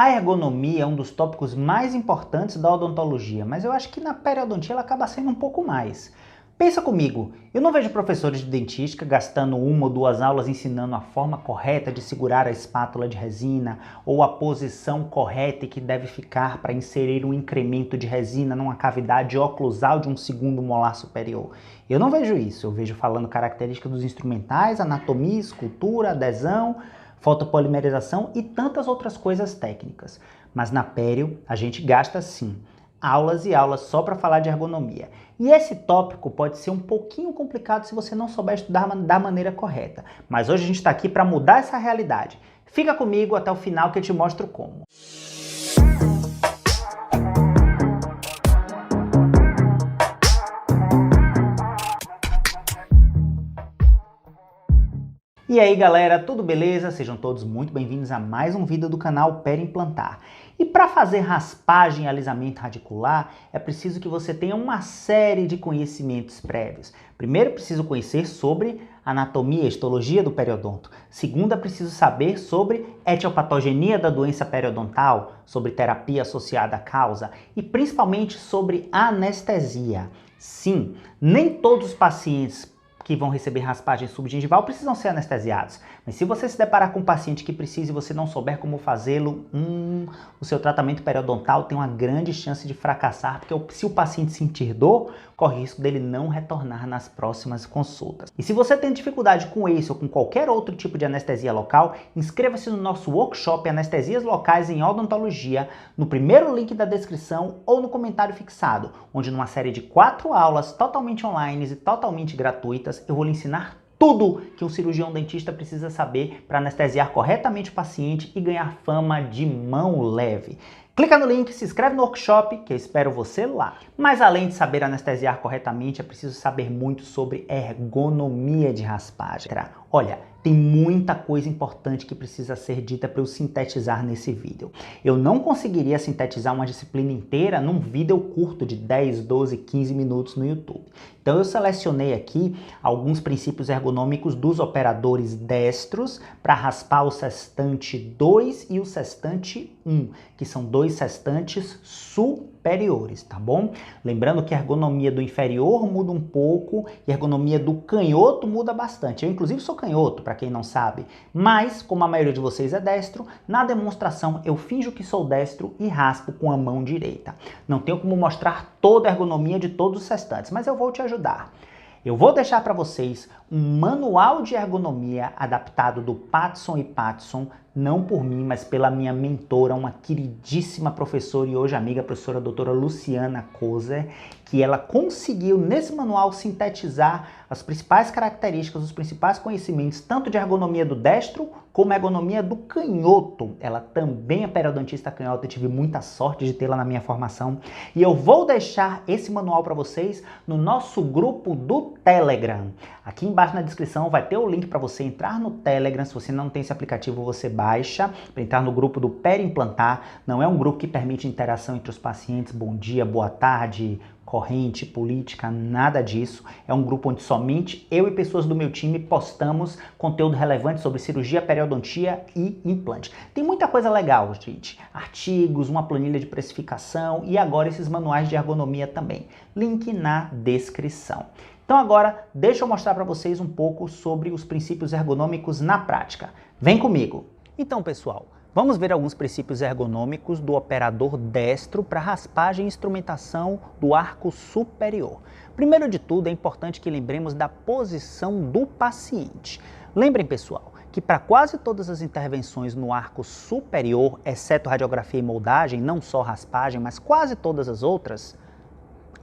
A ergonomia é um dos tópicos mais importantes da odontologia, mas eu acho que na periodontia ela acaba sendo um pouco mais. Pensa comigo, eu não vejo professores de dentística gastando 1 ou 2 aulas ensinando a forma correta de segurar a espátula de resina ou a posição correta que deve ficar para inserir um incremento de resina numa cavidade oclusal de um segundo molar superior. Eu não vejo isso, eu vejo falando características dos instrumentais, anatomia, escultura, adesão, fotopolimerização e tantas outras coisas técnicas. Mas na pério a gente gasta sim aulas e aulas só para falar de ergonomia. E esse tópico pode ser um pouquinho complicado se você não souber estudar da maneira correta. Mas hoje a gente está aqui para mudar essa realidade. Fica comigo até o final que eu te mostro como. E aí galera, tudo beleza? Sejam todos muito bem-vindos a mais um vídeo do canal Perimplantar. E para fazer raspagem e alisamento radicular, é preciso que você tenha uma série de conhecimentos prévios. Primeiro, preciso conhecer sobre anatomia e histologia do periodonto. Segundo, é preciso saber sobre etiopatogenia da doença periodontal, sobre terapia associada à causa e principalmente sobre anestesia. Sim, nem todos os pacientes que vão receber raspagem subgengival precisam ser anestesiados. Mas se você se deparar com um paciente que precisa e você não souber como fazê-lo, o seu tratamento periodontal tem uma grande chance de fracassar, porque se o paciente sentir dor, corre risco dele não retornar nas próximas consultas. E se você tem dificuldade com esse ou com qualquer outro tipo de anestesia local, inscreva-se no nosso workshop Anestesias Locais em Odontologia, no primeiro link da descrição ou no comentário fixado, onde numa série de 4 aulas totalmente online e totalmente gratuitas, eu vou lhe ensinar tudo que um cirurgião dentista precisa saber para anestesiar corretamente o paciente e ganhar fama de mão leve. Clica no link, se inscreve no workshop que eu espero você lá. Mas além de saber anestesiar corretamente, é preciso saber muito sobre ergonomia de raspagem. Olha, tem muita coisa importante que precisa ser dita para eu sintetizar nesse vídeo. Eu não conseguiria sintetizar uma disciplina inteira num vídeo curto de 10, 12, 15 minutos no YouTube. Então eu selecionei aqui alguns princípios ergonômicos dos operadores destros para raspar o sextante 2 e o sextante 1, que são dois sextantes superiores, tá bom? Lembrando que a ergonomia do inferior muda um pouco e a ergonomia do canhoto muda bastante. Eu inclusive sou canhoto, para quem não sabe, mas como a maioria de vocês é destro, na demonstração eu finjo que sou destro e raspo com a mão direita. Não tenho como mostrar toda a ergonomia de todos os sextantes, mas eu vou te ajudar. Eu vou deixar para vocês um manual de ergonomia adaptado do Patson e Patson, não por mim, mas pela minha mentora, uma queridíssima professora e hoje amiga, a professora doutora Luciana Kozer, que ela conseguiu nesse manual sintetizar as principais características, os principais conhecimentos, tanto de ergonomia do destro como ergonomia do canhoto. Ela também é periodontista canhota, eu tive muita sorte de tê-la na minha formação. E eu vou deixar esse manual para vocês no nosso grupo do Telegram. Aqui embaixo na descrição vai ter o link para você entrar no Telegram. Se você não tem esse aplicativo, você baixa para entrar no grupo do Perimplantar. Não é um grupo que permite interação entre os pacientes, bom dia, boa tarde, corrente, política, nada disso. É um grupo onde somente eu e pessoas do meu time postamos conteúdo relevante sobre cirurgia, periodontia e implante. Tem muita coisa legal, gente. Artigos, uma planilha de precificação e agora esses manuais de ergonomia também. Link na descrição. Então agora, deixa eu mostrar para vocês um pouco sobre os princípios ergonômicos na prática. Vem comigo! Então, pessoal, vamos ver alguns princípios ergonômicos do operador destro para raspagem e instrumentação do arco superior. Primeiro de tudo, é importante que lembremos da posição do paciente. Lembrem, pessoal, que para quase todas as intervenções no arco superior, exceto radiografia e moldagem, não só raspagem, mas quase todas as outras,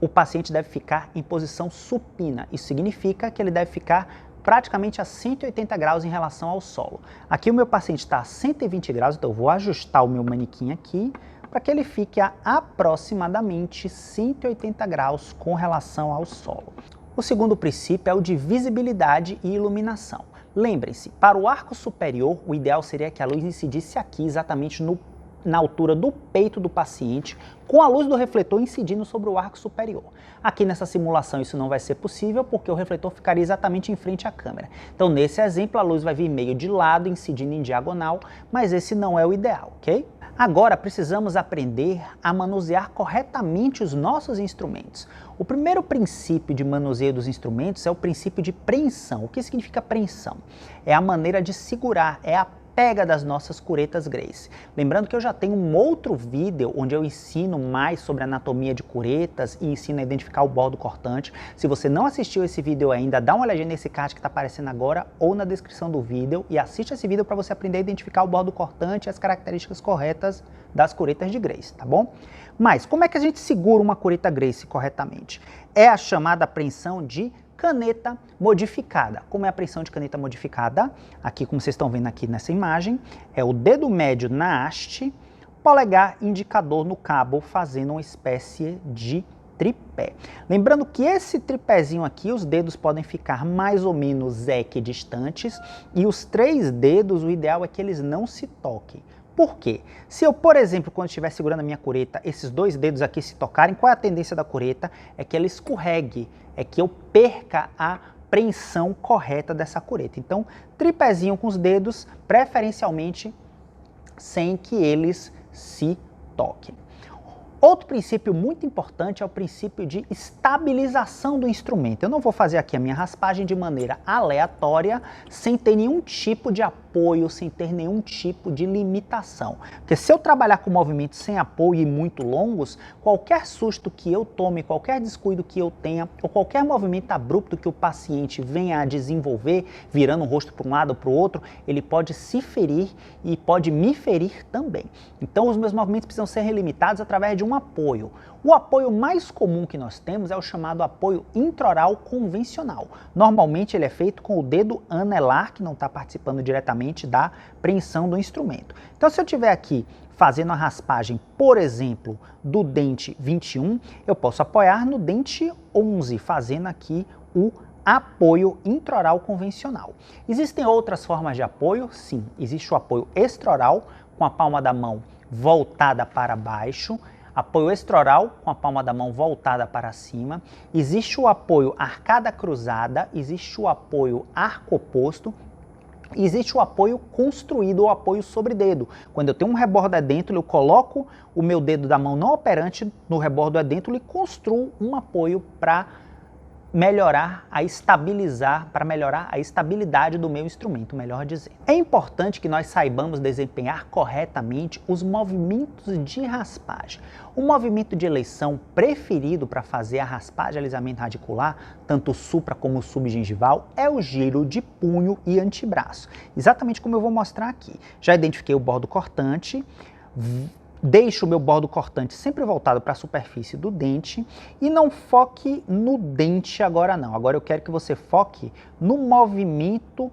o paciente deve ficar em posição supina. Isso significa que ele deve ficar praticamente a 180 graus em relação ao solo. Aqui o meu paciente está a 120 graus, então eu vou ajustar o meu manequim aqui para que ele fique a aproximadamente 180 graus com relação ao solo. O segundo princípio é o de visibilidade e iluminação. Lembrem-se, para o arco superior, o ideal seria que a luz incidisse aqui exatamente no na altura do peito do paciente, com a luz do refletor incidindo sobre o arco superior. Aqui nessa simulação isso não vai ser possível porque o refletor ficaria exatamente em frente à câmera. Então nesse exemplo a luz vai vir meio de lado, incidindo em diagonal, mas esse não é o ideal, ok? Agora precisamos aprender a manusear corretamente os nossos instrumentos. O primeiro princípio de manuseio dos instrumentos é o princípio de preensão. O que significa preensão? É a maneira de segurar, é a pega das nossas curetas Grace. Lembrando que eu já tenho um outro vídeo onde eu ensino mais sobre anatomia de curetas e ensino a identificar o bordo cortante. Se você não assistiu esse vídeo ainda, dá uma olhadinha nesse card que está aparecendo agora ou na descrição do vídeo e assiste esse vídeo para você aprender a identificar o bordo cortante e as características corretas das curetas de Grace, tá bom? Mas como é que a gente segura uma cureta Grace corretamente? É a chamada apreensão de caneta modificada. Como é a apreensão de caneta modificada? Aqui, como vocês estão vendo aqui nessa imagem, é o dedo médio na haste, polegar indicador no cabo, fazendo uma espécie de tripé. Lembrando que esse tripézinho aqui, os dedos podem ficar mais ou menos equidistantes e os 3 dedos, o ideal é que eles não se toquem. Por quê? Se eu, por exemplo, quando estiver segurando a minha cureta, esses 2 dedos aqui se tocarem, qual é a tendência da cureta? É que ela escorregue, é que eu perca a preensão correta dessa cureta. Então, tripézinho com os dedos, preferencialmente sem que eles se toquem. Outro princípio muito importante é o princípio de estabilização do instrumento. Eu não vou fazer aqui a minha raspagem de maneira aleatória, sem ter nenhum tipo de apoio, sem ter nenhum tipo de limitação. Porque se eu trabalhar com movimentos sem apoio e muito longos, qualquer susto que eu tome, qualquer descuido que eu tenha, ou qualquer movimento abrupto que o paciente venha a desenvolver, virando o rosto para um lado ou para o outro, ele pode se ferir e pode me ferir também. Então os meus movimentos precisam ser relimitados através de um apoio. O apoio mais comum que nós temos é o chamado apoio intraoral convencional. Normalmente ele é feito com o dedo anelar, que não está participando diretamente da preensão do instrumento. Então se eu estiver aqui fazendo a raspagem, por exemplo, do dente 21, eu posso apoiar no dente 11, fazendo aqui o apoio intraoral convencional. Existem outras formas de apoio? Sim, existe o apoio extraoral, com a palma da mão voltada para baixo, apoio extraoral com a palma da mão voltada para cima, existe o apoio arcada cruzada, existe o apoio arco oposto, existe o apoio construído ou apoio sobre dedo. Quando eu tenho um rebordo-edêntulo, eu coloco o meu dedo da mão não operante no rebordo-edêntulo e construo um apoio para melhorar a estabilidade do meu instrumento, melhor dizer. É importante que nós saibamos desempenhar corretamente os movimentos de raspagem. O movimento de eleição preferido para fazer a raspagem e alisamento radicular, tanto supra como subgengival, é o giro de punho e antebraço. Exatamente como eu vou mostrar aqui. Já identifiquei o bordo cortante, deixo o meu bordo cortante sempre voltado para a superfície do dente e não foque no dente agora não. Agora eu quero que você foque no movimento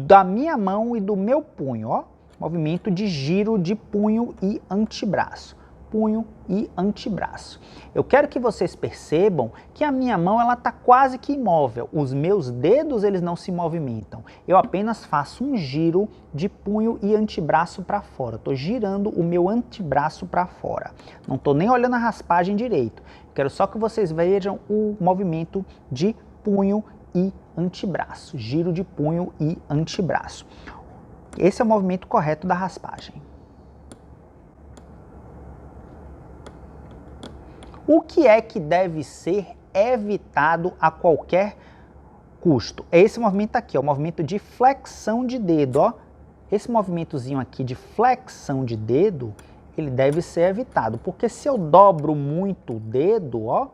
da minha mão e do meu punho, ó. Movimento de giro de punho e antebraço. Punho e antebraço. Eu quero que vocês percebam que a minha mão ela está quase que imóvel. Os meus dedos eles não se movimentam. Eu apenas faço um giro de punho e antebraço para fora. Estou girando o meu antebraço para fora. Não estou nem olhando a raspagem direito. Quero só que vocês vejam o movimento de punho e antebraço. Giro de punho e antebraço. Esse é o movimento correto da raspagem. O que é que deve ser evitado a qualquer custo? É esse movimento aqui, ó, o movimento de flexão de dedo. Ó. Esse movimentozinho aqui de flexão de dedo, ele deve ser evitado. Porque se eu dobro muito o dedo, ó,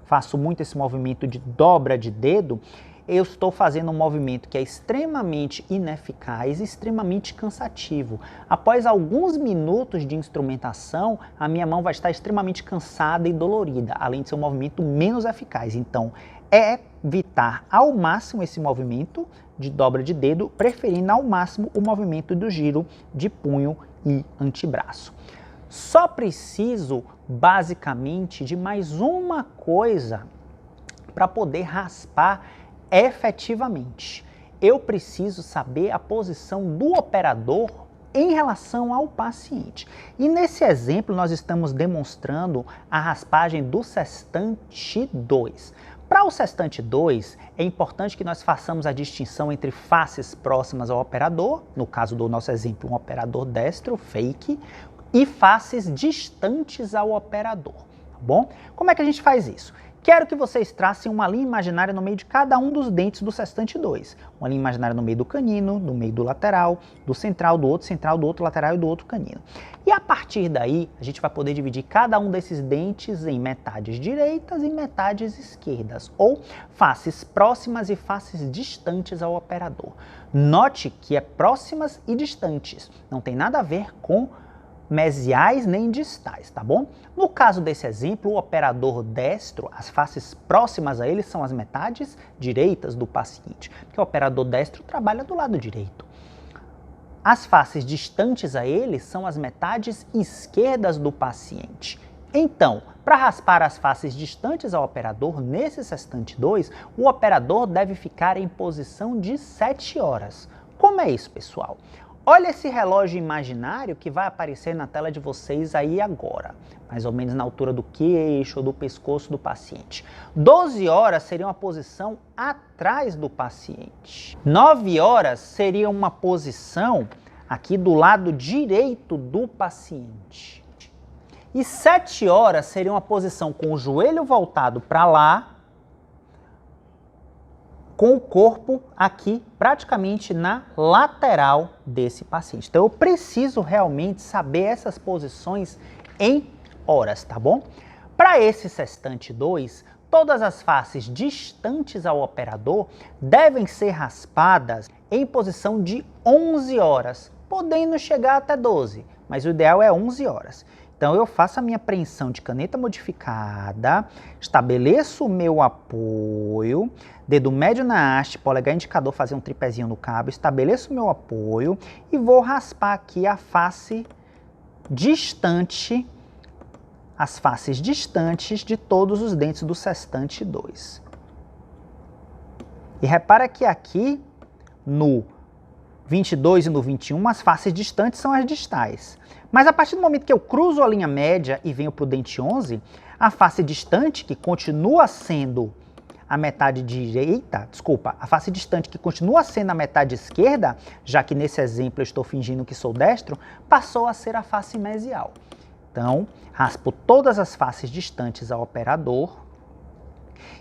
faço muito esse movimento de dobra de dedo, eu estou fazendo um movimento que é extremamente ineficaz e extremamente cansativo. Após alguns minutos de instrumentação, a minha mão vai estar extremamente cansada e dolorida, além de ser um movimento menos eficaz. Então, evitar ao máximo esse movimento de dobra de dedo, preferindo ao máximo o movimento do giro de punho e antebraço. Só preciso, basicamente, de mais uma coisa para poder raspar efetivamente. Eu preciso saber a posição do operador em relação ao paciente. E nesse exemplo nós estamos demonstrando a raspagem do sextante 2. Para o sextante 2, é importante que nós façamos a distinção entre faces próximas ao operador, no caso do nosso exemplo, um operador destro, fake, e faces distantes ao operador, tá bom? Como é que a gente faz isso? Quero que vocês tracem uma linha imaginária no meio de cada um dos dentes do sextante 2. Uma linha imaginária no meio do canino, no meio do lateral, do central, do outro lateral e do outro canino. E a partir daí, a gente vai poder dividir cada um desses dentes em metades direitas e metades esquerdas, ou faces próximas e faces distantes ao operador. Note que é próximas e distantes, não tem nada a ver com mesiais nem distais, tá bom? No caso desse exemplo, o operador destro, as faces próximas a ele são as metades direitas do paciente, porque o operador destro trabalha do lado direito. As faces distantes a ele são as metades esquerdas do paciente. Então, para raspar as faces distantes ao operador, nesse sextante 2, o operador deve ficar em posição de 7 horas. Como é isso, pessoal? Olha esse relógio imaginário que vai aparecer na tela de vocês aí agora, mais ou menos na altura do queixo ou do pescoço do paciente. 12 horas seria uma posição atrás do paciente. 9 horas seria uma posição aqui do lado direito do paciente. E 7 horas seria uma posição com o joelho voltado para lá, com o corpo aqui praticamente na lateral desse paciente. Então eu preciso realmente saber essas posições em horas, tá bom? Para esse sextante 2, todas as faces distantes ao operador devem ser raspadas em posição de 11 horas, podendo chegar até 12, mas o ideal é 11 horas. Então eu faço a minha preensão de caneta modificada, estabeleço o meu apoio, dedo médio na haste, polegar indicador, fazer um tripézinho no cabo, estabeleço o meu apoio e vou raspar aqui a face distante, as faces distantes de todos os dentes do sextante 2. E repara que aqui no 22 e no 21, as faces distantes são as distais. Mas a partir do momento que eu cruzo a linha média e venho para o dente 11, a face distante, que continua sendo a metade direita, a face distante que continua sendo a metade esquerda, já que nesse exemplo eu estou fingindo que sou destro, passou a ser a face mesial. Então, raspo todas as faces distantes ao operador.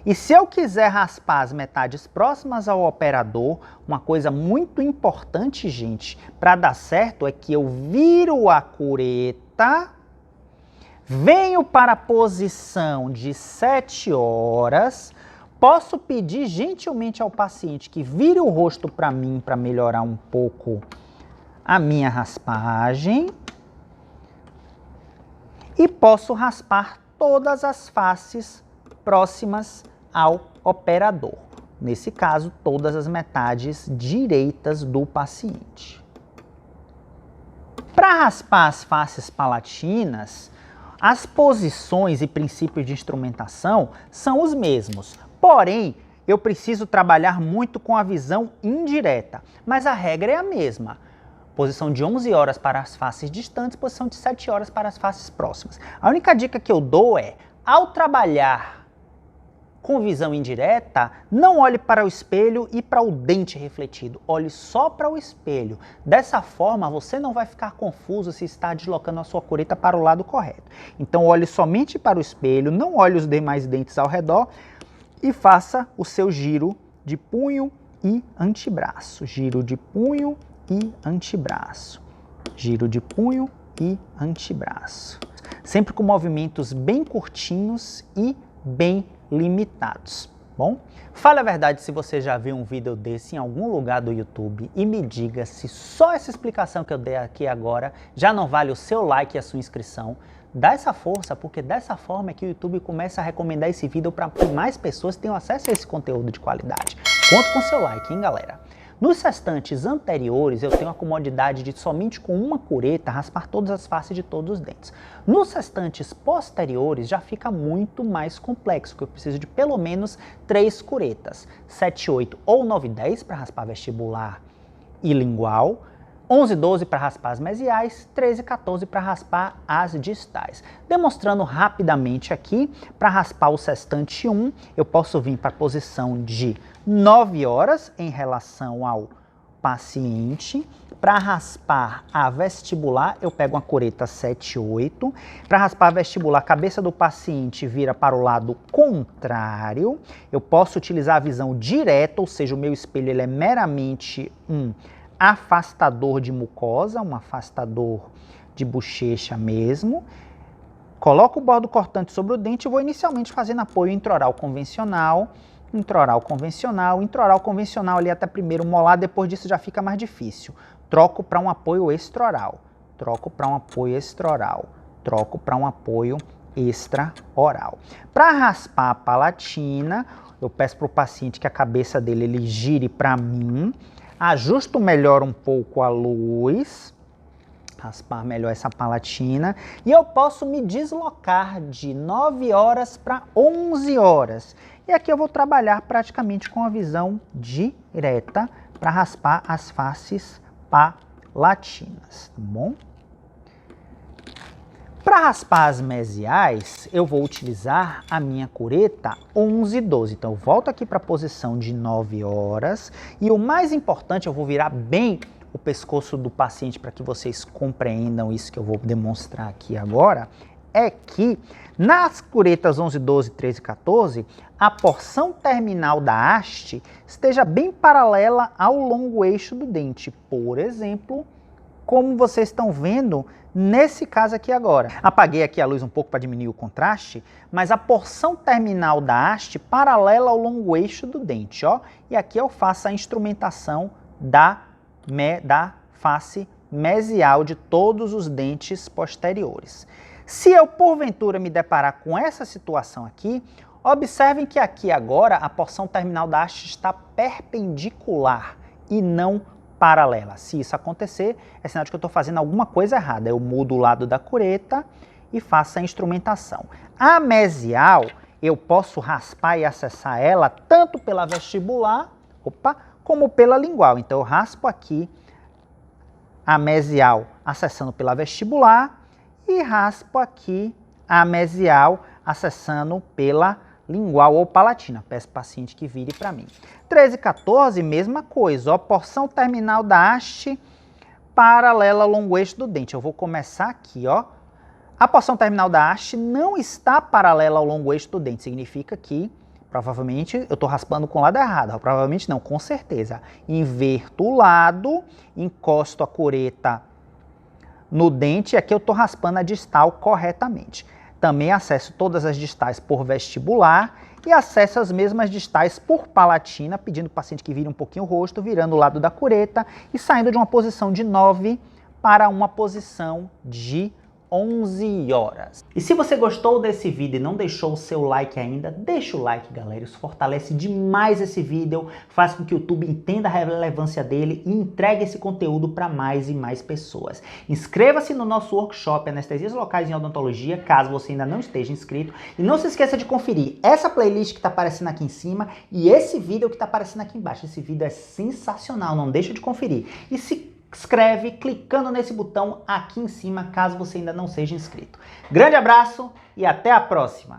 E se eu quiser raspar as metades próximas ao operador, uma coisa muito importante, gente, para dar certo é que eu viro a cureta, venho para a posição de 7 horas, posso pedir gentilmente ao paciente que vire o rosto para mim para melhorar um pouco a minha raspagem e posso raspar todas as faces próximas ao operador. Nesse caso, todas as metades direitas do paciente. Para raspar as faces palatinas, as posições e princípios de instrumentação são os mesmos. Porém, eu preciso trabalhar muito com a visão indireta, mas a regra é a mesma. Posição de 11 horas para as faces distantes, posição de 7 horas para as faces próximas. A única dica que eu dou é, ao trabalhar com visão indireta, não olhe para o espelho e para o dente refletido, olhe só para o espelho. Dessa forma, você não vai ficar confuso se está deslocando a sua cureta para o lado correto. Então, olhe somente para o espelho, não olhe os demais dentes ao redor e faça o seu giro de punho e antebraço. Giro de punho e antebraço. Giro de punho e antebraço. Sempre com movimentos bem curtinhos e bem limitados, bom? Fale a verdade se você já viu um vídeo desse em algum lugar do YouTube e me diga se só essa explicação que eu dei aqui agora já não vale o seu like e a sua inscrição. Dá essa força, porque dessa forma é que o YouTube começa a recomendar esse vídeo para que mais pessoas tenham acesso a esse conteúdo de qualidade. Conto com seu like, hein, galera? Nos sextantes anteriores, eu tenho a comodidade de somente com uma cureta raspar todas as faces de todos os dentes. Nos sextantes posteriores, já fica muito mais complexo, porque eu preciso de pelo menos 3 curetas. 7, 8 ou 9, 10 para raspar vestibular e lingual. 11 e 12 para raspar as mesiais, 13 e 14 para raspar as distais. Demonstrando rapidamente aqui, para raspar o sextante 1, eu posso vir para a posição de 9 horas em relação ao paciente. Para raspar a vestibular, eu pego uma cureta 7 e 8. Para raspar a vestibular, a cabeça do paciente vira para o lado contrário. Eu posso utilizar a visão direta, ou seja, o meu espelho ele é meramente um afastador de mucosa, um afastador de bochecha mesmo. Coloco o bordo cortante sobre o dente e vou inicialmente fazendo apoio intraoral convencional, intraoral convencional, intraoral convencional ali até primeiro molar, depois disso já fica mais difícil. Troco para um apoio extraoral, troco para um apoio extraoral, troco para um apoio extraoral. Para raspar a palatina, eu peço para o paciente que a cabeça dele ele gire para mim, ajusto melhor um pouco a luz, raspar melhor essa palatina, e eu posso me deslocar de 9 horas para 11 horas. E aqui eu vou trabalhar praticamente com a visão direta para raspar as faces palatinas, tá bom? Para raspar as mesiais, eu vou utilizar a minha cureta 11 e 12. Então, eu volto aqui para a posição de 9 horas. E o mais importante, eu vou virar bem o pescoço do paciente para que vocês compreendam isso que eu vou demonstrar aqui agora, é que nas curetas 11, 12, 13 e 14, a porção terminal da haste esteja bem paralela ao longo eixo do dente. Por exemplo, como vocês estão vendo nesse caso aqui agora. Apaguei aqui a luz um pouco para diminuir o contraste, mas a porção terminal da haste paralela ao longo eixo do dente, ó. E aqui eu faço a instrumentação da face mesial de todos os dentes posteriores. Se eu, porventura, me deparar com essa situação aqui, observem que aqui agora a porção terminal da haste está perpendicular e não paralela. Se isso acontecer, é sinal de que eu estou fazendo alguma coisa errada. Eu mudo o lado da cureta e faço a instrumentação. A mesial, eu posso raspar e acessar ela tanto pela vestibular, como pela lingual. Então, eu raspo aqui a mesial acessando pela vestibular e raspo aqui a mesial acessando pela lingual ou palatina. Peço ao paciente que vire para mim. 13 e 14, mesma coisa. Ó, porção terminal da haste paralela ao longo eixo do dente. Eu vou começar aqui, ó. A porção terminal da haste não está paralela ao longo eixo do dente. Significa que provavelmente eu estou raspando com o lado errado. Provavelmente não, com certeza. Inverto o lado, encosto a cureta no dente e aqui eu estou raspando a distal corretamente. Também acesso todas as distais por vestibular e acesso as mesmas distais por palatina, pedindo ao paciente que vire um pouquinho o rosto, virando o lado da cureta e saindo de uma posição de 9 para uma posição de 11 horas. E se você gostou desse vídeo e não deixou o seu like ainda, deixa o like, galera. Isso fortalece demais esse vídeo, faz com que o YouTube entenda a relevância dele e entregue esse conteúdo para mais e mais pessoas. Inscreva-se no nosso workshop Anestesias Locais em Odontologia, caso você ainda não esteja inscrito. E não se esqueça de conferir essa playlist que está aparecendo aqui em cima e esse vídeo que está aparecendo aqui embaixo. Esse vídeo é sensacional, não deixa de conferir. E se inscreve clicando nesse botão aqui em cima, caso você ainda não seja inscrito. Grande abraço e até a próxima!